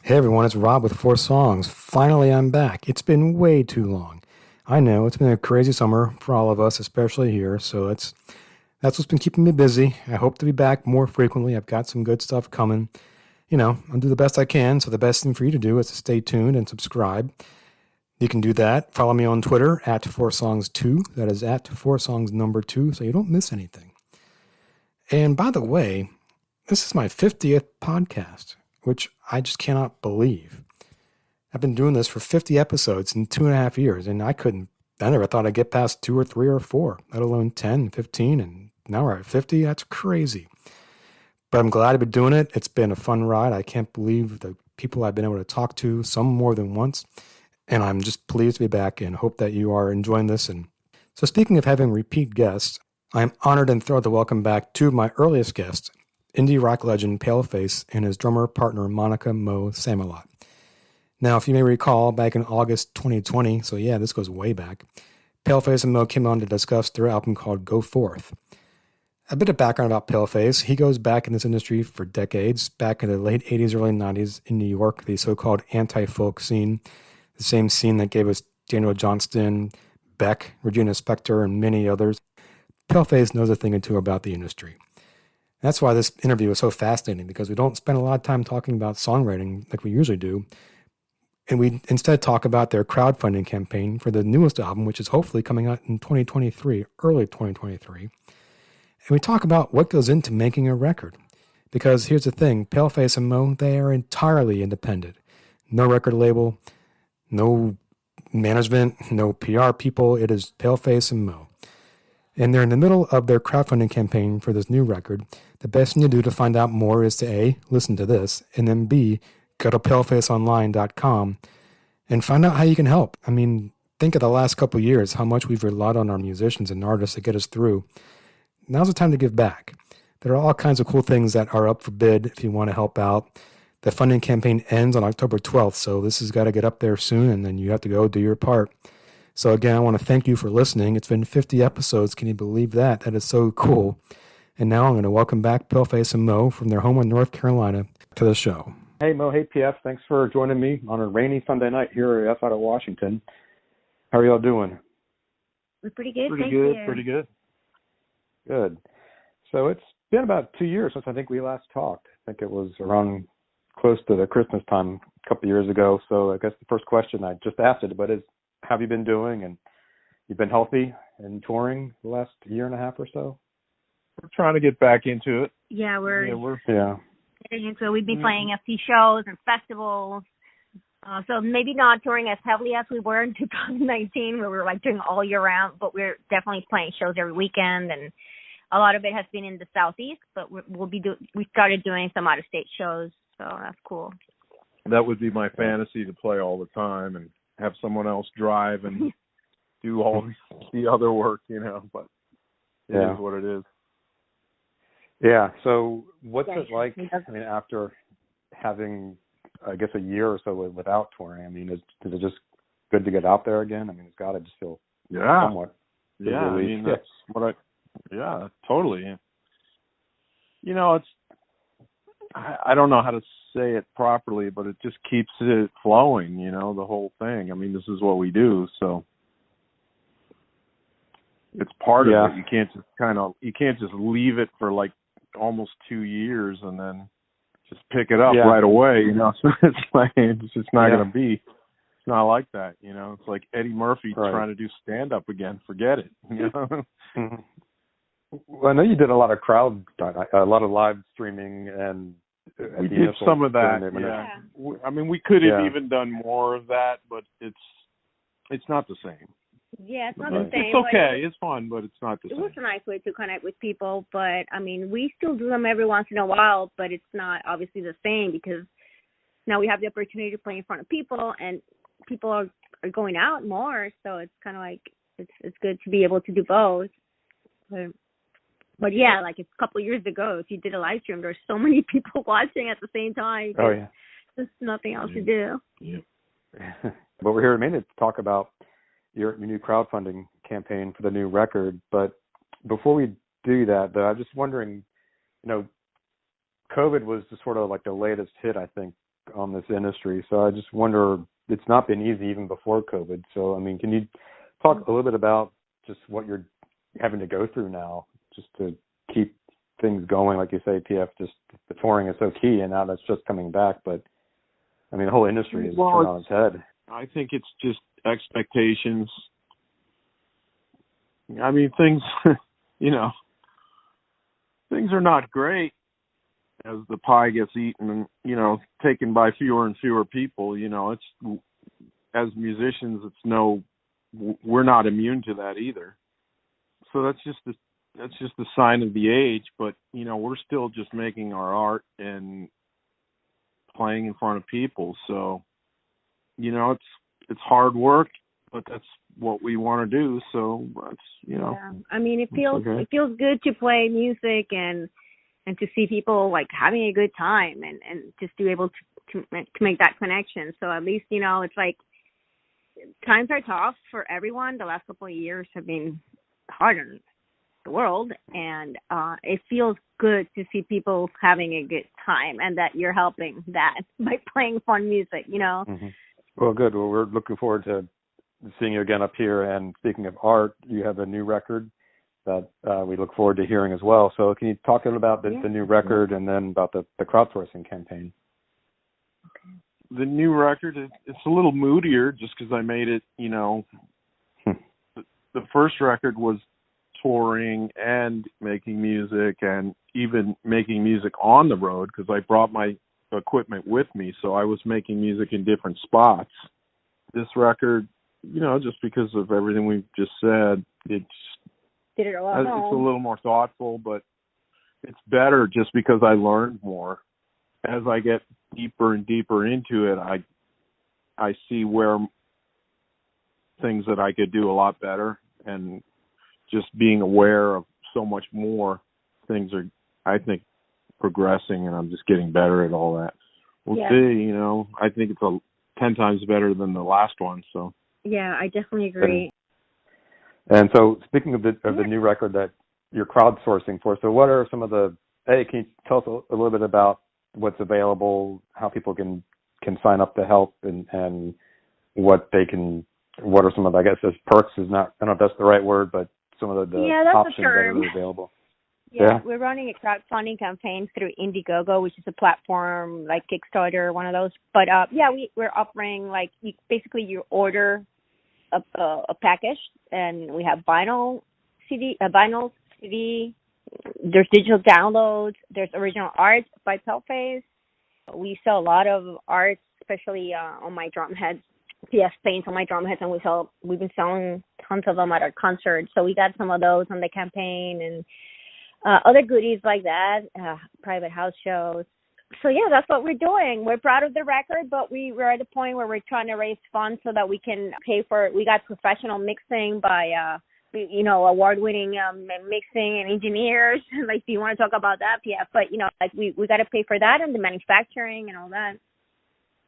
Hey everyone, it's Rob with Four Songs. Finally, I'm back. It's been way too long. I know it's been a crazy summer for all of us, especially here. So that's what's been keeping me busy. I hope to be back more frequently. I've got some good stuff coming. I'll do the best I can. So the best thing for you to do is to stay tuned and subscribe. You can do that. Follow me on Twitter at Four Songs 2. That is at Four Songs number 2, so you don't miss anything. And by the way, this is my 50th podcast, which I just cannot believe. I've been doing this for 50 episodes in 2.5 years, and I never thought I'd get past 2 or 3 or 4, let alone 10, 15, and now we're at 50. That's crazy. But I'm glad I've been doing it. It's been a fun ride. I can't believe the people I've been able to talk to, some more than once, and I'm just pleased to be back and hope that you are enjoying this. And so speaking of having repeat guests, I'm honored and thrilled to welcome back two of my earliest guests, indie rock legend Paleface and his drummer partner Monica Mo Samalot. Now, if you may recall, back in August 2020, so yeah, this goes way back, Paleface and Mo came on to discuss their album called Go Forth. A bit of background about Paleface. He goes back in this industry for decades, back in the late 80s, early 90s in New York, the so-called anti-folk scene, the same scene that gave us Daniel Johnston, Beck, Regina Spektor, and many others. Paleface knows a thing or two about the industry. That's why this interview is so fascinating, because we don't spend a lot of time talking about songwriting like we usually do. And we instead talk about their crowdfunding campaign for the newest album, which is hopefully coming out in 2023, early 2023. And we talk about what goes into making a record. Because here's the thing, Paleface and Mo, they are entirely independent. No record label, no management, no PR people. It is Paleface and Mo. And they're in the middle of their crowdfunding campaign for this new record. The best thing to do to find out more is to A, listen to this, and then B, go to palefaceonline.com and find out how you can help. I mean, think of the last couple of years, how much we've relied on our musicians and artists to get us through. Now's the time to give back. There are all kinds of cool things that are up for bid if you want to help out. The funding campaign ends on October 12th, so this has got to get up there soon, and then you have to go do your part. So again, I want to thank you for listening. It's been 50 episodes. Can you believe that? That is so cool. And now I'm going to welcome back Paleface and Mo from their home in North Carolina to the show. Hey, Mo. Hey, PF. Thanks for joining me on a rainy Sunday night here out of Washington. How are y'all doing? We're pretty good. Pretty Thank good. you. Pretty good. Good. So it's been about 2 years since I think we last talked. I think it was around close to the Christmas time a couple of years ago. So I guess the first question I just asked it, but is, how have you been doing? And you've been healthy and touring the last year and a half or so? We're trying to get back into it. Yeah, we're getting into it. We've been playing a few shows and festivals. So maybe not touring as heavily as we were in 2019, where we were like doing all year round, but we're definitely playing shows every weekend, and a lot of it has been in the Southeast, but we started doing some out-of-state shows, so that's cool. That would be my fantasy, to play all the time and have someone else drive and do all the other work, but it is what it is. Yeah. So what's it like, after having, I guess, a year or so without touring? I mean, is it just good to get out there again? I mean, it's got to just feel somewhat relief. That's what totally. It's, I don't know how to say it properly, but it just keeps it flowing, the whole thing. I mean, this is what we do, so it's part of it. You can't just leave it for like almost 2 years and then just pick it up right away, So it's just not going to be. It's not like that, It's like Eddie Murphy trying to do stand-up again. Forget it, Mm-hmm. Well, I know you did a lot of live streaming, and we did some of that. Yeah. I mean, we could have even done more of that, but it's not the same. Yeah, it's not the same. It's okay. It's fun, but it's not the same. It was a nice way to connect with people, but, I mean, we still do them every once in a while, but it's not obviously the same, because now we have the opportunity to play in front of people, and people are going out more, so it's kind of like it's good to be able to do both. But yeah, like a couple of years ago, if you did a live stream, there's so many people watching at the same time. Oh, yeah. There's nothing else to do. Yeah. But we're here mainly to talk about your new crowdfunding campaign for the new record. But before we do that, though, I'm just wondering, COVID was just sort of like the latest hit, I think, on this industry. So I just wonder, it's not been easy even before COVID. So, I mean, can you talk a little bit about just what you're having to go through now just to keep things going? Like you say, PF, just the touring is so key, and now that's just coming back. But, I mean, the whole industry is turned on its head. I think it's just expectations. I mean, things, things are not great as the pie gets eaten and, taken by fewer and fewer people. It's, as musicians, we're not immune to that either. So that's just the sign of the age. But, we're still just making our art and playing in front of people. So, it's hard work, but that's what we want to do. So that's, Yeah. I mean, it feels good to play music and to see people like having a good time and just to be able to make that connection. So at least, it's like times are tough for everyone. The last couple of years have been hard on the world, and it feels good to see people having a good time and that you're helping that by playing fun music, Mm-hmm. Well, good. Well, we're looking forward to seeing you again up here. And speaking of art, you have a new record that we look forward to hearing as well. So can you talk a little about the new record and then about the crowdsourcing campaign? The new record, it's a little moodier just because I made it, the first record was touring and making music and even making music on the road because I brought my equipment with me. So I was making music in different spots. This record, just because of everything we've just said, it's a little more thoughtful, but it's better just because I learned more. As I get deeper and deeper into it, I see where things that I could do a lot better, and just being aware of so much more things are, I think, progressing, and I'm just getting better at all that. We'll see, I think it's 10 times better than the last one. So yeah, I definitely agree. And so speaking of the new record that you're crowdsourcing for, so what are some of can you tell us a little bit about what's available, how people can sign up to help, and what are some of, I guess, perks is not, I don't know if that's the right word, but some of the options that are available. Yeah, we're running a crowdfunding campaign through Indiegogo, which is a platform like Kickstarter, one of those. But we're offering you order a package, and we have vinyl CD. There's digital downloads. There's original art by Paleface. We sell a lot of art, especially on my drum heads. PS paints on my drum heads, and we've been selling tons of them at our concerts. So we got some of those on the campaign and other goodies like that, private house shows. So yeah, that's what we're doing. We're proud of the record, but we're at the point where we're trying to raise funds so that we can pay for it. We got professional mixing by award-winning mixing and engineers. Do you want to talk about that? Yeah, but we got to pay for that and the manufacturing and all that.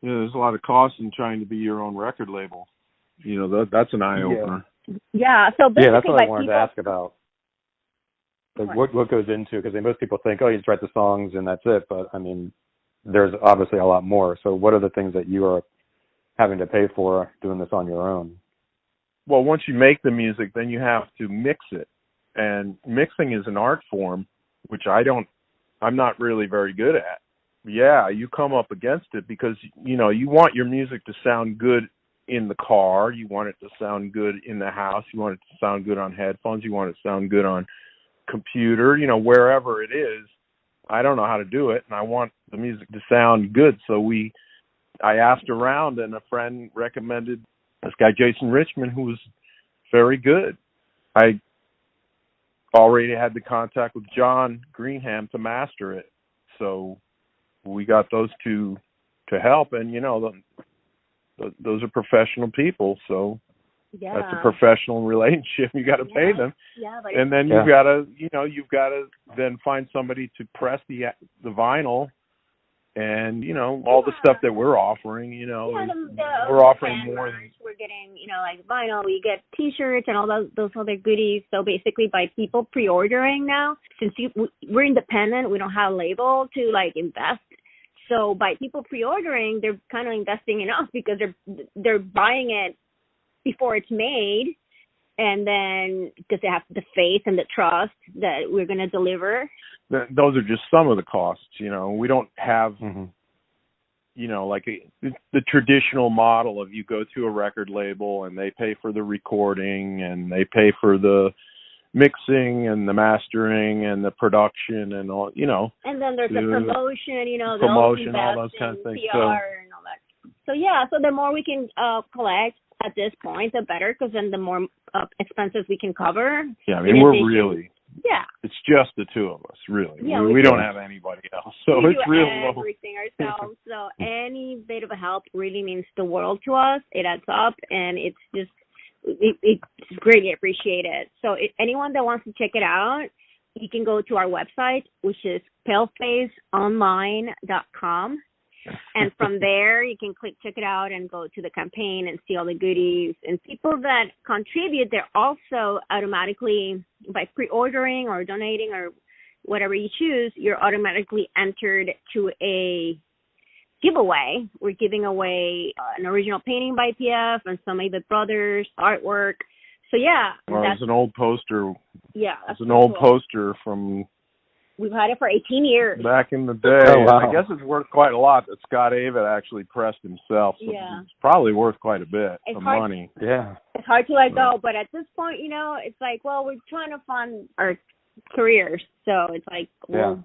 Yeah, there's a lot of cost in trying to be your own record label. That's an eye opener. Yeah. So basically, that's what I wanted to ask about. What goes into it? Because most people think, you just write the songs and that's it. But I mean, there's obviously a lot more. So what are the things that you are having to pay for doing this on your own? Well, once you make the music, then you have to mix it. And mixing is an art form, which I'm not really very good at. Yeah, you come up against it because, you want your music to sound good in the car. You want it to sound good in the house. You want it to sound good on headphones. You want it to sound good on computer, wherever it is. I don't know how to do it, and I want the music to sound good. So I asked around, and a friend recommended this guy, Jason Richmond, who was very good. I already had the contact with John Greenham to master it. So we got those two to help, and, those are professional people. So that's a professional relationship. You got to pay them. Yeah, and then you've got to then find somebody to press the vinyl. And, all the stuff that we're offering, we're offering more. We're getting, vinyl, we get T-shirts and all those other goodies. So basically by people pre-ordering now, since we're independent, we don't have a label to, invest. So by people pre-ordering, they're kind of investing in us because they're buying it before it's made, and then because they have the faith and the trust that we're going to deliver. Those are just some of the costs. We don't have, like the traditional model of you go to a record label and they pay for the recording and they pay for the mixing and the mastering and the production and all, And then there's the promotion, promotion, all those kind of things. PR and all that. So the more we can collect at this point, the better, because then the more expenses we can cover. Yeah, I mean, we're really. Yeah. It's just the two of us, really. Yeah, we don't have anybody else, so we it's do real everything ourselves. So any bit of help really means the world to us. It adds up, and it's just it's greatly appreciated. So anyone that wants to check it out, you can go to our website, which is palefaceonline.com. And from there, you can check it out and go to the campaign and see all the goodies. And people that contribute, they're also automatically, by pre-ordering or donating or whatever you choose, you're automatically entered to a giveaway. We're giving away an original painting by PF and some Avett Brothers artwork. So, yeah. Well, it's an old poster. Yeah. It's an old poster from... We've had it for 18 years. Back in the day. Oh, wow. I guess it's worth quite a lot that Scott Avett actually pressed himself. So it's probably worth quite a bit of money. Yeah. It's hard to let go, but at this point, it's like, well, we're trying to fund our careers. So it's like, we're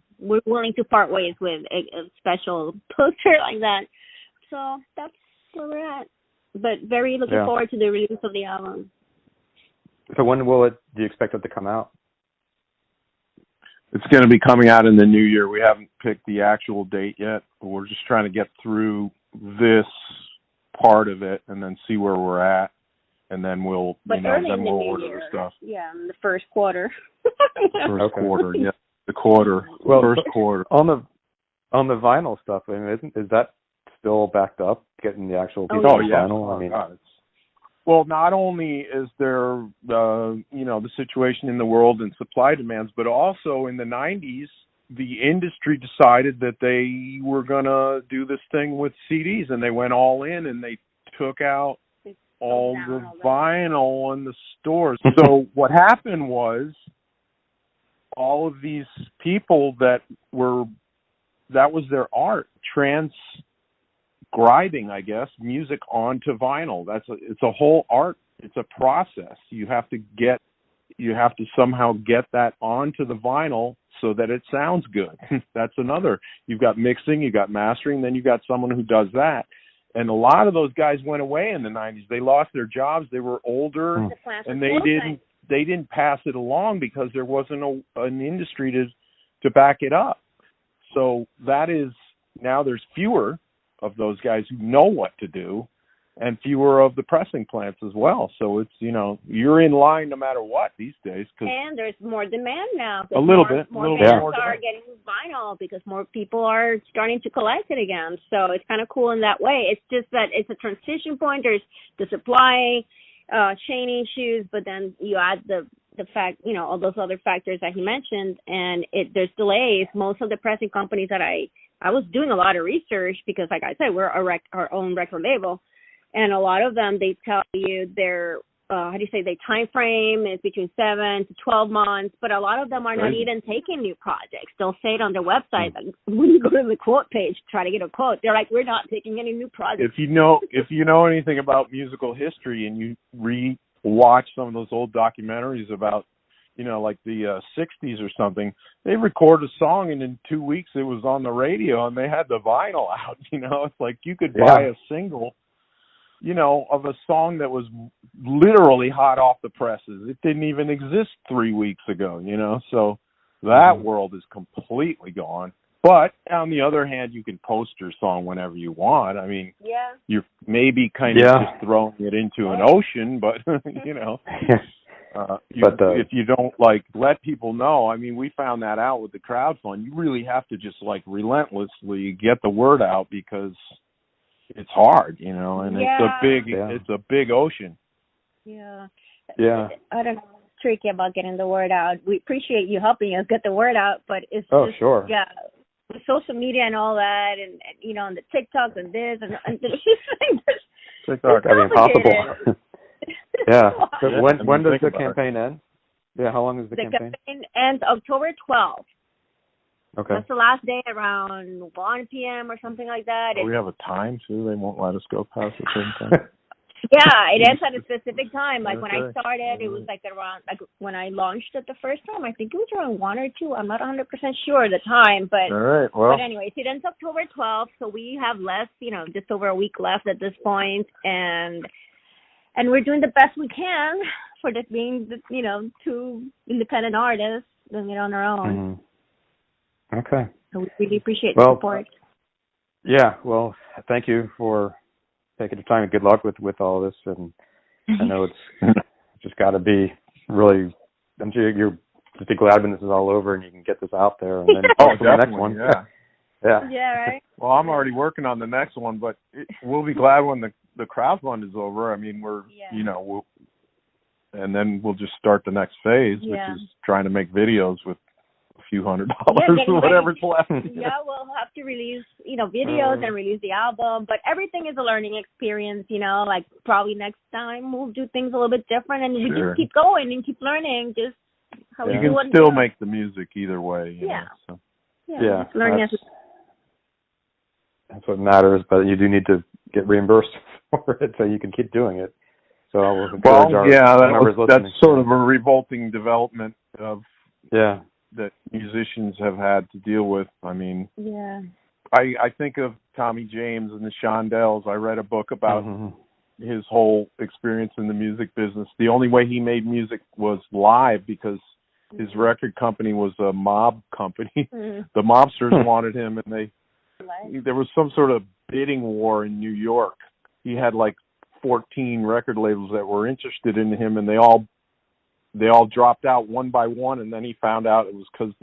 willing to part ways with a special poster like that. So that's where we're at. But very looking forward to the release of the album. So when do you expect it to come out? It's going to be coming out in the new year. We haven't picked the actual date yet, but we're just trying to get through this part of it and then see where we're at, and then we'll order the stuff. Yeah, in the first quarter. First quarter, yeah, the quarter. Well, first quarter. On the vinyl stuff, I mean, is that still backed up? Getting the actual piece of vinyl. I mean, well, not only is there the situation in the world and supply demands, but also in the 90s, the industry decided that they were going to do this thing with CDs, and they went all in and they took out all the vinyl in the stores. So what happened was all of these people that was their art, transcribing, I guess, music onto vinyl. It's a whole art. It's a process. You have to somehow get that onto the vinyl so that it sounds good. That's another. You've got mixing, you've got mastering, then you've got someone who does that. And a lot of those guys went away in the 90s. They lost their jobs. They were older, and they didn't pass it along because there wasn't an industry to back it up. So that is, now there's fewer of those guys who know what to do, and fewer of the pressing plants as well. So it's, you're in line no matter what these days. And there's more demand now. A little bit. More people are getting vinyl because more people are starting to collect it again. So it's kind of cool in that way. It's just that it's a transition point. There's the supply chain issues, but then you add the fact, all those other factors that he mentioned, and there's delays. Most of the pressing companies that I was doing a lot of research because, like I said, we're our own record label. And a lot of them, they tell you their, their time frame is between 7 to 12 months, but a lot of them are not even taking new projects. They'll say it on their website. Like, when you go to the quote page, try to get a quote, they're like, we're not taking any new projects. If you know anything about musical history and you re-watch some of those old documentaries about, like the 60s or something, they record a song and in 2 weeks it was on the radio and they had the vinyl out. It's like you could buy a single, of a song that was literally hot off the presses. It didn't even exist 3 weeks ago, so that world is completely gone. But on the other hand, you can post your song whenever you want. I mean, you're maybe kind of just throwing it into an ocean, but, if you don't let people know, I mean, we found that out with the crowdfund. You really have to just relentlessly get the word out because it's hard, and it's a big ocean. Yeah. I don't know. It's tricky about getting the word out. We appreciate you helping us get the word out, but it's with social media and all that, and and the TikToks and this and TikTok, I mean, impossible. Yeah. So when does the campaign end? Yeah, how long is the campaign? The campaign ends October 12th. Okay. That's the last day around 1 p.m. or something like that. We have a time too. They won't let us go past a certain time. Yeah, it ends at a specific time. Like when I started, it was like around, like when I launched it the first time, I think it was around 1 or 2. I'm not 100% sure the time, but all right. Well, but anyways, it ends October 12th, so we have less, just over a week left at this point, and we're doing the best we can for this being, two independent artists doing it on our own. Mm-hmm. Okay. So we really appreciate the support. Yeah. Well, thank you for taking the time, and good luck with all this. And I know it's just got to be really, I'm sure you're just be glad when this is all over and you can get this out there. And then the next one. Yeah. Yeah, right. Well, I'm already working on the next one, but we'll be glad when the crowdfund is over. I mean, we're, and then we'll just start the next phase, which is trying to make videos with a few $100 or whatever's left. Yeah, we'll have to release, videos and release the album, but everything is a learning experience, like probably next time we'll do things a little bit different, and we just keep going and keep learning, just how we do. You can still make the music either way, you know, so. Yeah, learning that's what matters, but you do need to get reimbursed for it so you can keep doing it. So we'll encourage that's sort of a revolting development of that musicians have had to deal with. I mean, I think of Tommy James and the Shondells. I read a book about his whole experience in the music business. The only way he made music was live because his record company was a mob company. The mobsters wanted him, and there was some sort of bidding war in New York. He had like 14 record labels that were interested in him, and they all dropped out one by one, and then he found out it was because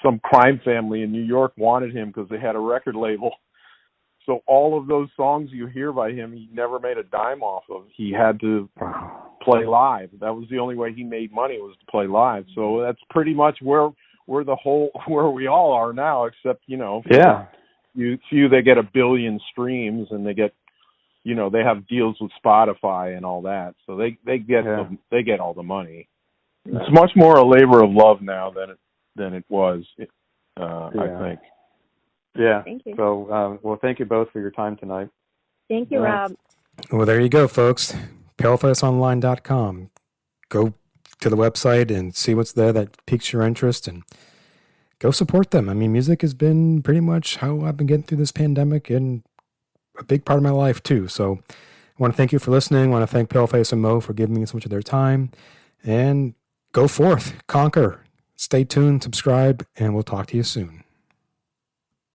some crime family in New York wanted him because they had a record label. So all of those songs you hear by him, he never made a dime off of. He had to play live. That was the only way he made money, was to play live. So that's pretty much where we all are now, except, few they get 1 billion streams, and they get, they have deals with Spotify and all that. So they get all the money. It's much more a labor of love now than it was, I think. Yeah. Thank you. So, thank you both for your time tonight. Thank you, Rob. Well, there you go, folks. Palefaceonline.com. Go to the website and see what's there that piques your interest, and go support them. I mean, music has been pretty much how I've been getting through this pandemic, and a big part of my life too. So I want to thank you for listening. I want to thank Paleface and Mo for giving me so much of their time, and go forth, conquer, stay tuned, subscribe, and we'll talk to you soon.